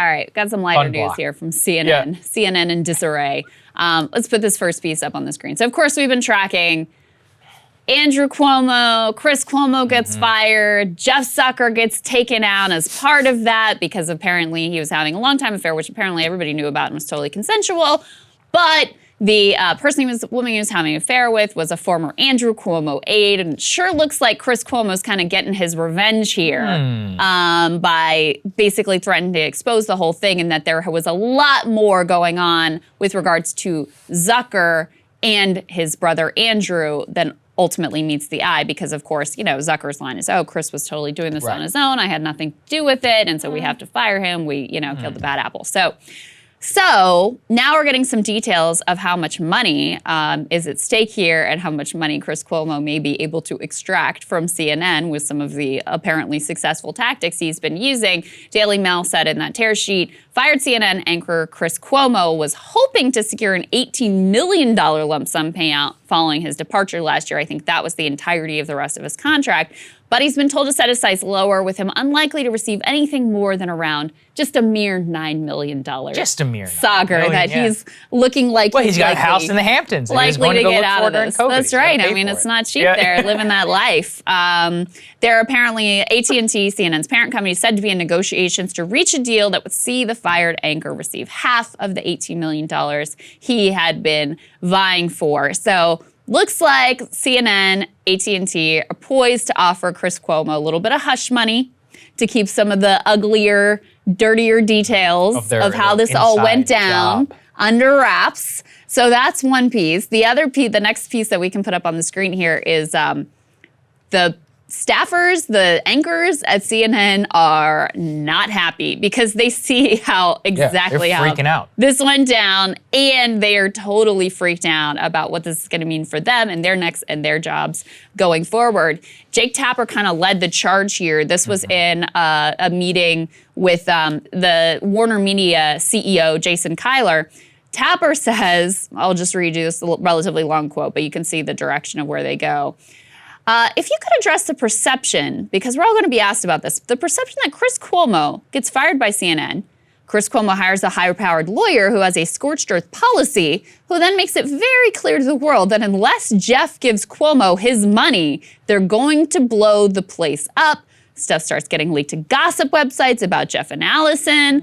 right. Got some lighter news here from CNN. Yeah. CNN in disarray. Let's put this first piece up on the screen. So, of course, we've been tracking Andrew Cuomo, Chris Cuomo gets fired, Jeff Zucker gets taken out as part of that because apparently he was having a long-time affair, which apparently everybody knew about and was totally consensual. But the woman he was having an affair with was a former Andrew Cuomo aide, and it sure looks like Chris Cuomo's kind of getting his revenge here by basically threatening to expose the whole thing, and that there was a lot more going on with regards to Zucker and his brother Andrew than ultimately meets the eye, because of course, you know, Zucker's line is, oh, Chris was totally doing this on his own. I had nothing to do with it. And so we have to fire him. We, you know, killed the bad apple. So now we're getting some details of how much money is at stake here and how much money Chris Cuomo may be able to extract from CNN with some of the apparently successful tactics he's been using. Daily Mail said in that tear sheet, fired CNN anchor Chris Cuomo was hoping to secure an $18 million lump sum payout following his departure last year. I think that was the entirety of the rest of his contract. But he's been told to set his sights lower, with him unlikely to receive anything more than around just a mere $9 million. Just a mere Saagar that he's looking like he's got a house in the Hamptons. Likely to get out of this. That's right. I mean, it's not cheap there, living that life. They're apparently, AT&T, CNN's parent company, said to be in negotiations to reach a deal that would see the fired anchor receive half of the $18 million he had been vying for. So looks like CNN, AT&T are poised to offer Chris Cuomo a little bit of hush money to keep some of the uglier, dirtier details of how this all went down under wraps. So that's one piece. The other piece, the next piece that we can put up on the screen here is the staffers, the anchors at CNN are not happy because they see how exactly how freaking out. This went down, and they are totally freaked out about what this is going to mean for them and their next and their jobs going forward. Jake Tapper kind of led the charge here. This was in a meeting with the Warner Media CEO, Jason Kilar. Tapper says, I'll just read you this relatively long quote, but you can see the direction of where they go. If you could address the perception, because we're all going to be asked about this, the perception that Chris Cuomo gets fired by CNN, Chris Cuomo hires a higher-powered lawyer who has a scorched earth policy, who then makes it very clear to the world that unless Jeff gives Cuomo his money, they're going to blow the place up. Stuff starts getting leaked to gossip websites about Jeff and Allison.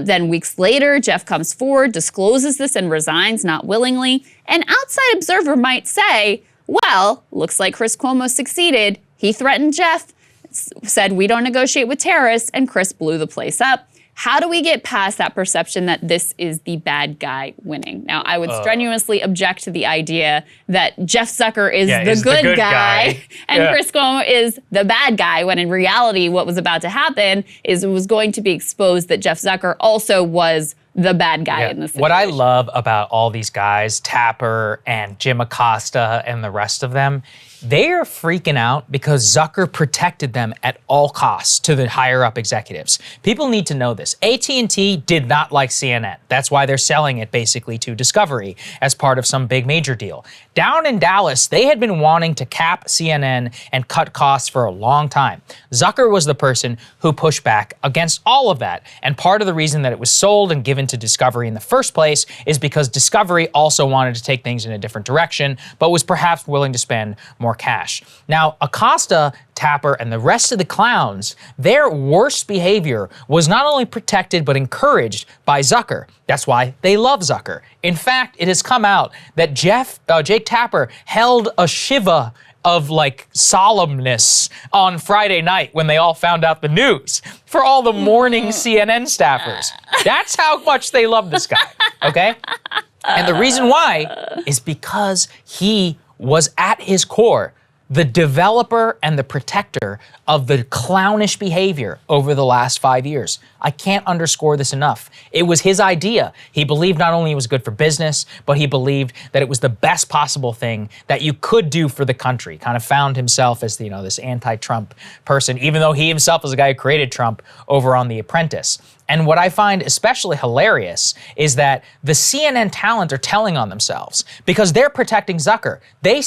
Then weeks later, Jeff comes forward, discloses this, and resigns, not willingly. An outside observer might say, well, looks like Chris Cuomo succeeded. He threatened Jeff, said we don't negotiate with terrorists, and Chris blew the place up. How do we get past that perception that this is the bad guy winning? Now, I would strenuously object to the idea that Jeff Zucker is the good guy and Chris Cuomo is the bad guy, when in reality what was about to happen is it was going to be exposed that Jeff Zucker also was the bad guy in this situation. What I love about all these guys, Tapper and Jim Acosta and the rest of them, they are freaking out because Zucker protected them at all costs to the higher up executives. People need to know this. AT&T did not like CNN. That's why they're selling it basically to Discovery as part of some big major deal. Down in Dallas, they had been wanting to cap CNN and cut costs for a long time. Zucker was the person who pushed back against all of that. And part of the reason that it was sold and given to Discovery in the first place is because Discovery also wanted to take things in a different direction, but was perhaps willing to spend more cash. Now, Acosta, Tapper, and the rest of the clowns, their worst behavior was not only protected but encouraged by Zucker. That's why they love Zucker. In fact, it has come out that Jake Tapper held a shiva of like solemnness on Friday night when they all found out the news for all the mourning CNN staffers. That's how much they love this guy, okay? And the reason why is because he was at his core the developer and the protector of the clownish behavior over the last 5 years. I can't underscore this enough. It was his idea. He believed not only it was good for business, but he believed that it was the best possible thing that you could do for the country. Kind of found himself as, this anti-Trump person, even though he himself was the guy who created Trump over on The Apprentice. And what I find especially hilarious is that the CNN talent are telling on themselves because they're protecting Zucker. They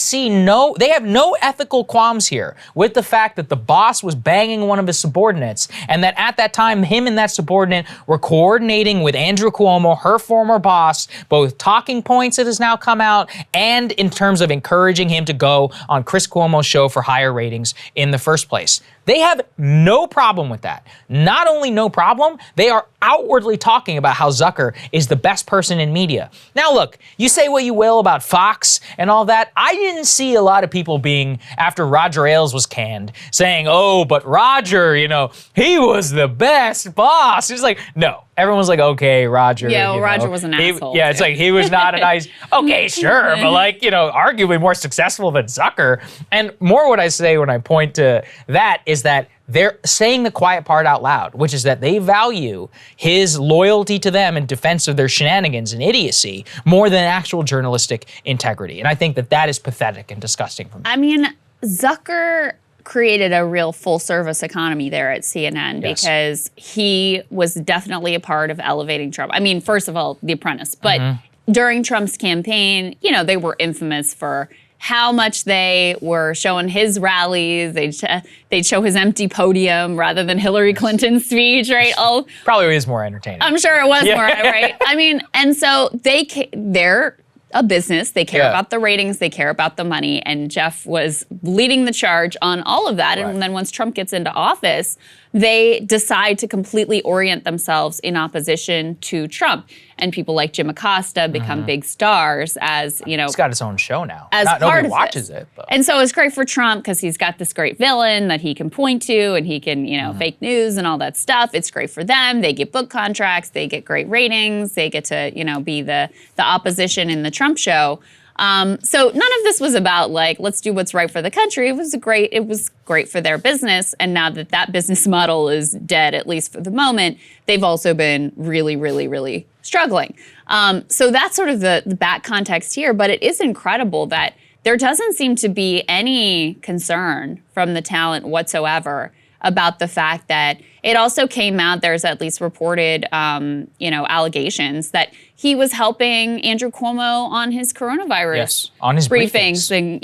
have no ethical qualms here with the fact that the boss was banging one of his subordinates, and that at that time, him and that subordinate were coordinating with Andrew Cuomo, her former boss, both talking points that has now come out and in terms of encouraging him to go on Chris Cuomo's show for higher ratings in the first place. They have no problem with that. Not only no problem, they are outwardly talking about how Zucker is the best person in media. Now look, you say what you will about Fox and all that. I didn't see a lot of people being, after Roger Ailes was canned, saying, oh, but Roger, he was the best boss. It's like, no. Everyone's like, okay, Roger. Yeah, well, Roger was an asshole. Yeah, it's like he was not a nice, okay, sure, but arguably more successful than Zucker. And more what I say when I point to that is that they're saying the quiet part out loud, which is that they value his loyalty to them in defense of their shenanigans and idiocy more than actual journalistic integrity. And I think that is pathetic and disgusting for me. I mean, Zucker created a real full-service economy there at CNN because he was definitely a part of elevating Trump. I mean, first of all, The Apprentice, but during Trump's campaign, they were infamous for how much they were showing his rallies. They'd show his empty podium rather than Hillary Clinton's speech, right? Probably is more entertaining. I'm sure it was more, right? I mean, and so they're a business. They care about the ratings. They care about the money. And Jeff was leading the charge on all of that. Right. And then once Trump gets into office, they decide to completely orient themselves in opposition to Trump. And people like Jim Acosta become big stars as, He's got his own show now. Nobody watches it. But. And so it's great for Trump because he's got this great villain that he can point to and he can, fake news and all that stuff. It's great for them. They get book contracts. They get great ratings. They get to, be the opposition in the Trump show. So none of this was about let's do what's right for the country. It was great for their business. And now that business model is dead, at least for the moment, they've also been really, really, really struggling. So that's sort of the back context here. But it is incredible that there doesn't seem to be any concern from the talent whatsoever about the fact that it also came out, there's at least reported, allegations that he was helping Andrew Cuomo on his coronavirus on his briefings and,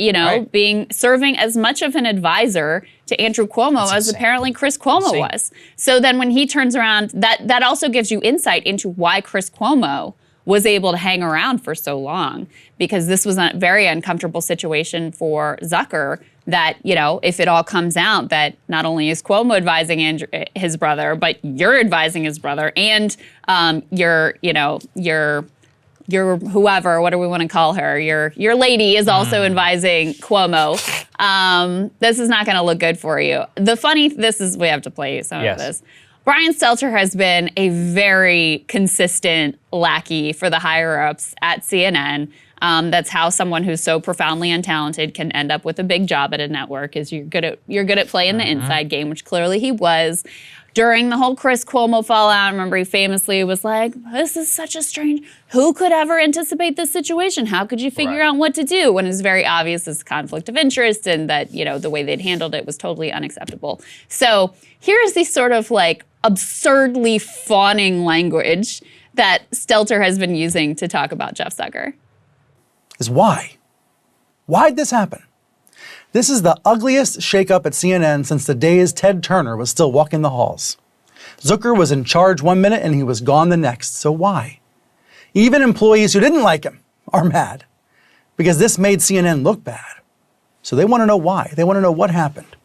serving as much of an advisor to Andrew Cuomo as apparently Chris Cuomo was. So then when he turns around, that also gives you insight into why Chris Cuomo was able to hang around for so long, because this was a very uncomfortable situation for Zucker that, if it all comes out that not only is Cuomo advising his brother, but you're advising his brother and your whoever, what do we want to call her? Your lady is also advising Cuomo. This is not going to look good for you. We have to play some of this. Brian Stelter has been a very consistent lackey for the higher-ups at CNN. That's how someone who's so profoundly untalented can end up with a big job at a network, is you're good at playing the inside game, which clearly he was. During the whole Chris Cuomo fallout, I remember he famously was like, this is such a strange, who could ever anticipate this situation? How could you figure out what to do? When it's very obvious it's a conflict of interest and that, the way they'd handled it was totally unacceptable. So here's the sort of absurdly fawning language that Stelter has been using to talk about Jeff Zucker. Is why? Why'd this happen? This is the ugliest shakeup at CNN since the days Ted Turner was still walking the halls. Zucker was in charge one minute and he was gone the next, so why? Even employees who didn't like him are mad because this made CNN look bad. So they want to know why. They want to know what happened.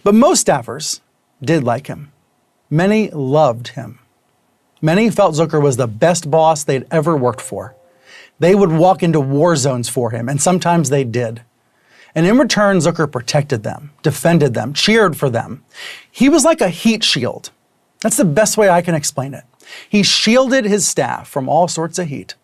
But most staffers did like him. Many loved him. Many felt Zucker was the best boss they'd ever worked for. They would walk into war zones for him, and sometimes they did. And in return, Zucker protected them, defended them, cheered for them. He was like a heat shield. That's the best way I can explain it. He shielded his staff from all sorts of heat.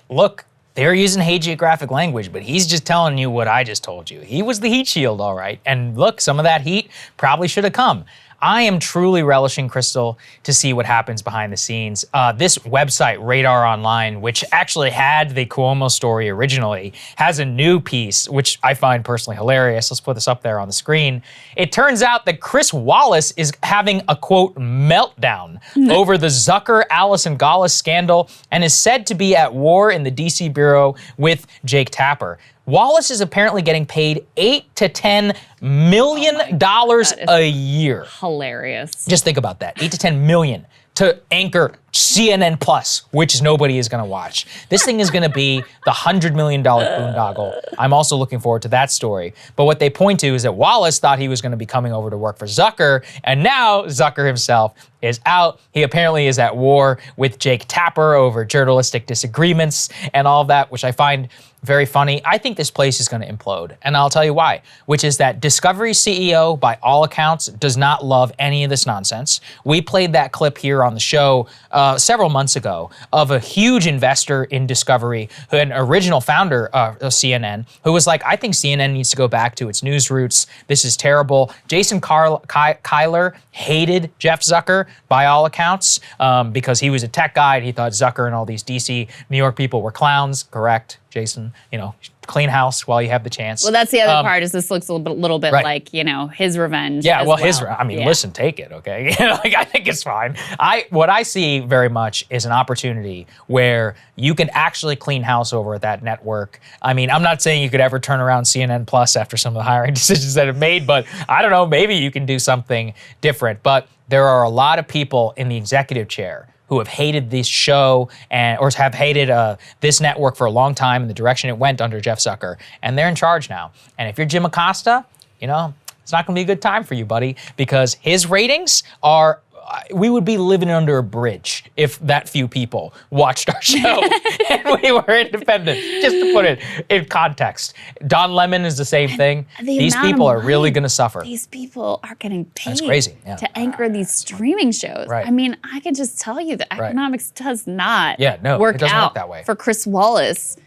Look, they're using hagiographic language, but he's just telling you what I just told you. He was the heat shield, all right. And look, some of that heat probably should have come. I am truly relishing, Krystal, to see what happens behind the scenes. This website, Radar Online, which actually had the Cuomo story originally, has a new piece, which I find personally hilarious. Let's put this up there on the screen. It turns out that Chris Wallace is having a, quote, meltdown over the Zucker, Alice, and Wallace scandal and is said to be at war in the D.C. bureau with Jake Tapper. Wallace is apparently getting paid $8 to $10 million a year. Hilarious. Just think about that. $8 to $10 million to anchor CNN Plus, which nobody is going to watch. This thing is going to be the $100 million boondoggle. I'm also looking forward to that story. But what they point to is that Wallace thought he was going to be coming over to work for Zucker, and now Zucker himself is out. He apparently is at war with Jake Tapper over journalistic disagreements and all of that, which I find very funny. I think this place is going to implode, and I'll tell you why, which is that Discovery's CEO, by all accounts, does not love any of this nonsense. We played that clip here on the show several months ago of a huge investor in Discovery, an original founder of CNN, who was like, I think CNN needs to go back to its news roots. This is terrible. Jason Kyler hated Jeff Zucker, by all accounts, because he was a tech guy and he thought Zucker and all these DC, New York people were clowns. Correct, Jason, clean house while you have the chance. Well, that's the other part, is this looks a little bit right. like, his revenge. Yeah, as well, yeah. Listen, take it, okay? I think it's fine. What I see very much is an opportunity where you can actually clean house over at that network. I mean, I'm not saying you could ever turn around CNN Plus after some of the hiring decisions that have made, but I don't know, maybe you can do something different. But there are a lot of people in the executive chair who have hated this show or have hated this network for a long time and the direction it went under Jeff Zucker, and they're in charge now. And if you're Jim Acosta, it's not going to be a good time for you, buddy, because his ratings are. We would be living under a bridge if that few people watched our show and we were independent, just to put it in context. Don Lemon is the same thing. These people are really going to suffer. These people are getting paid That's crazy. Yeah. to anchor these streaming shows. Right. I mean, I can just tell you that economics does not work out that way. For Chris Wallace.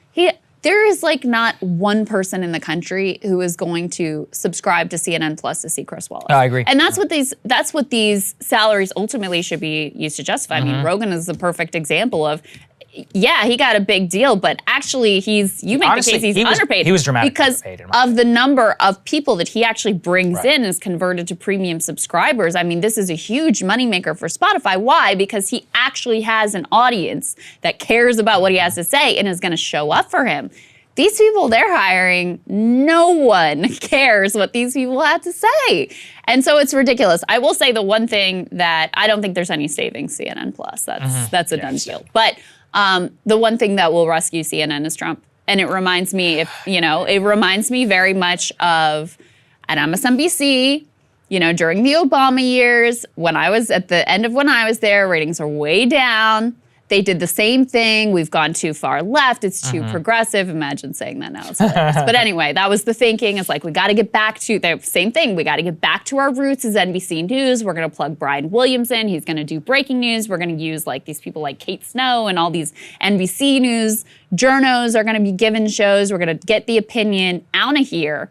There is not one person in the country who is going to subscribe to CNN Plus to see Chris Wallace. I agree. And that's what these salaries ultimately should be used to justify. I mean, Rogan is the perfect example of, he got a big deal, but actually you make the case he's underpaid. He was dramatically because underpaid of the number of people that he actually brings in and is converted to premium subscribers. I mean, this is a huge moneymaker for Spotify. Why? Because he actually has an audience that cares about what he has to say and is going to show up for him. These people they're hiring, no one cares what these people have to say. And so it's ridiculous. I will say the one thing that I don't think there's any saving CNN Plus. That's a done deal. But the one thing that will rescue CNN is Trump. And it reminds me, it reminds me very much of at MSNBC, during the Obama years, when I was at the end of when I was there, ratings are way down. They did the same thing. We've gone too far left. It's too progressive. Imagine saying that now. It's hilarious. But anyway, that was the thinking. It's like, we got to get back to the same thing. We got to get back to our roots as NBC News. We're going to plug Brian Williams in. He's going to do breaking news. We're going to use these people like Kate Snow and all these NBC News journos are going to be given shows. We're going to get the opinion out of here.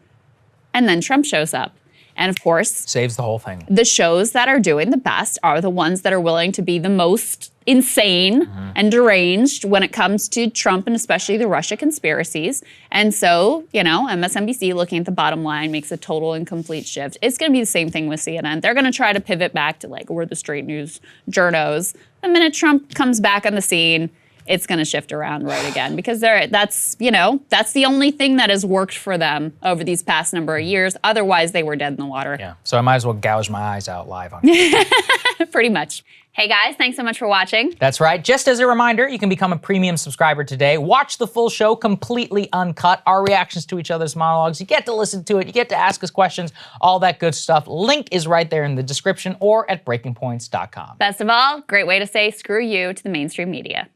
And then Trump shows up. And of course, saves the whole thing. The shows that are doing the best are the ones that are willing to be the most insane and deranged when it comes to Trump and especially the Russia conspiracies. And so, MSNBC looking at the bottom line makes a total and complete shift. It's going to be the same thing with CNN. They're going to try to pivot back to we're the straight news journos. The minute Trump comes back on the scene, it's going to shift around right again because that's the only thing that has worked for them over these past number of years. Otherwise, they were dead in the water. Yeah, so I might as well gouge my eyes out live on Pretty much. Hey guys, thanks so much for watching. That's right. Just as a reminder, you can become a premium subscriber today. Watch the full show completely uncut, our reactions to each other's monologues. You get to listen to it. You get to ask us questions, all that good stuff. Link is right there in the description or at breakingpoints.com. Best of all, great way to say screw you to the mainstream media.